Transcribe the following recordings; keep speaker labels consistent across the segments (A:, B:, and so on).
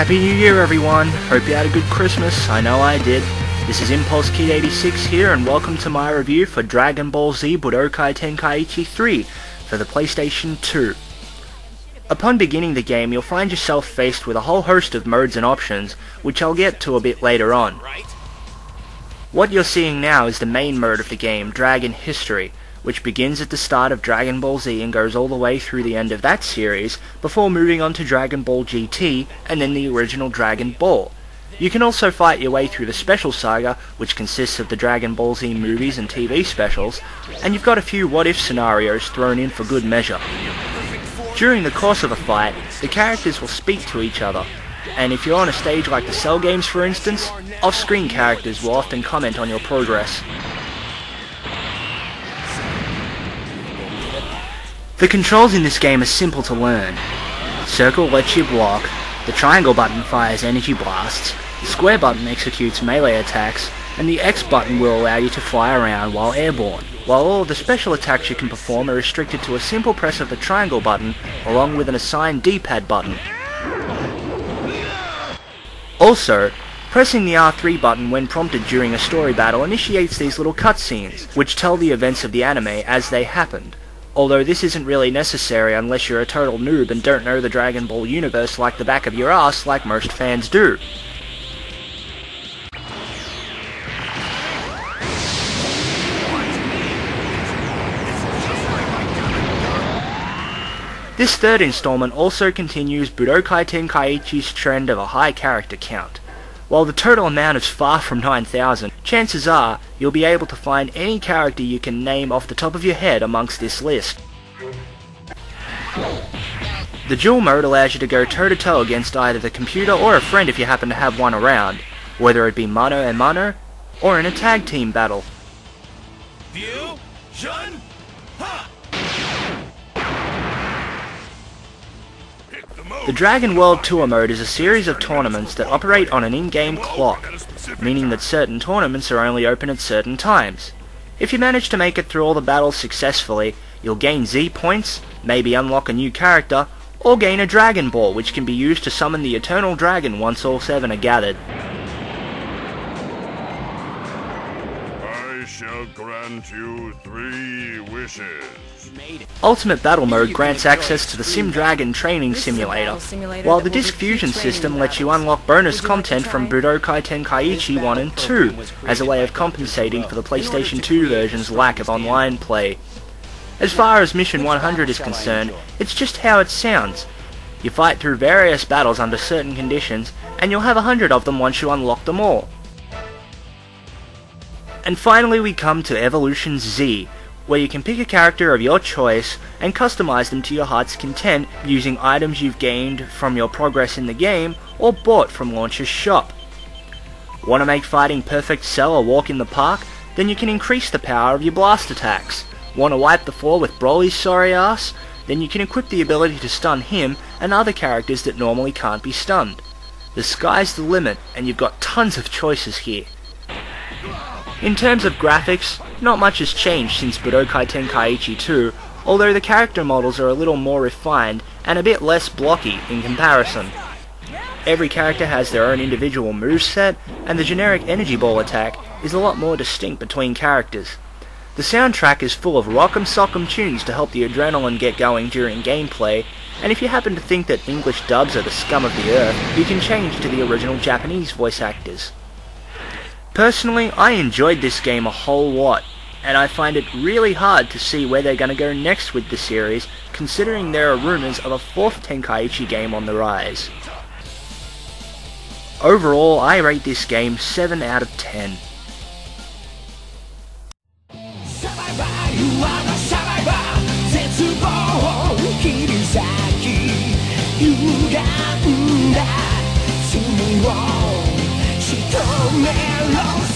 A: Happy New Year everyone, hope you had a good Christmas, I know I did. This is IK86 here and welcome to my review for Dragon Ball Z Budokai Tenkaichi 3 for the PlayStation 2. Upon beginning the game you'll find yourself faced with a whole host of modes and options, which I'll get to a bit later on. What you're seeing now is the main mode of the game, Dragon History, which begins at the start of Dragon Ball Z and goes all the way through the end of that series, before moving on to Dragon Ball GT and then the original Dragon Ball. You can also fight your way through the Special Saga, which consists of the Dragon Ball Z movies and TV specials, and you've got a few what-if scenarios thrown in for good measure. During the course of a fight, the characters will speak to each other, and if you're on a stage like the Cell games for instance, off-screen characters will often comment on your progress. The controls in this game are simple to learn. Circle lets you block, the triangle button fires energy blasts, the square button executes melee attacks, and the X button will allow you to fly around while airborne, while all of the special attacks you can perform are restricted to a simple press of the triangle button along with an assigned D-pad button. Also, pressing the R3 button when prompted during a story battle initiates these little cutscenes, which tell the events of the anime as they happened. Although this isn't really necessary unless you're a total noob and don't know the Dragon Ball universe like the back of your ass like most fans do. This third installment also continues Budokai Tenkaichi's trend of a high character count. While the total amount is far from 9,000, chances are you'll be able to find any character you can name off the top of your head amongst this list. The duel mode allows you to go toe-to-toe against either the computer or a friend if you happen to have one around, whether it be mano a mano or in a tag team battle. The Dragon World Tour mode is a series of tournaments that operate on an in-game clock, meaning that certain tournaments are only open at certain times. If you manage to make it through all the battles successfully, you'll gain Z points, maybe unlock a new character, or gain a Dragon Ball which can be used to summon the Eternal Dragon once all 7 are gathered.
B: I shall grant you 3 wishes.
A: Ultimate Battle Mode grants access to the Sim Dragon Training Simulator, while the Disc Fusion system lets you unlock bonus content from Budokai Tenkaichi 1 and 2, as a way of compensating for the PlayStation 2 version's lack of online play. As far as Mission 100 is concerned, it's just how it sounds. You fight through various battles under certain conditions, and you'll have 100 of them once you unlock them all. And finally we come to Evolution Z, where you can pick a character of your choice and customize them to your heart's content using items you've gained from your progress in the game or bought from Launcher's shop. Want to make fighting Perfect Cell a walk in the park? Then you can increase the power of your blast attacks. Want to wipe the floor with Broly's sorry ass? Then you can equip the ability to stun him and other characters that normally can't be stunned. The sky's the limit and you've got tons of choices here. In terms of graphics, not much has changed since Budokai Tenkaichi 2, although the character models are a little more refined and a bit less blocky in comparison. Every character has their own individual moveset, and the generic energy ball attack is a lot more distinct between characters. The soundtrack is full of rock'em sock'em tunes to help the adrenaline get going during gameplay, and if you happen to think that English dubs are the scum of the earth, you can change to the original Japanese voice actors. Personally, I enjoyed this game a whole lot, and I find it really hard to see where they're going to go next with the series, considering there are rumours of a 4th Tenkaichi game on the rise. Overall, I rate this game 7 out of 10.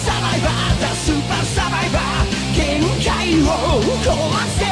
C: Savior, the super survivor, 限界を壊せ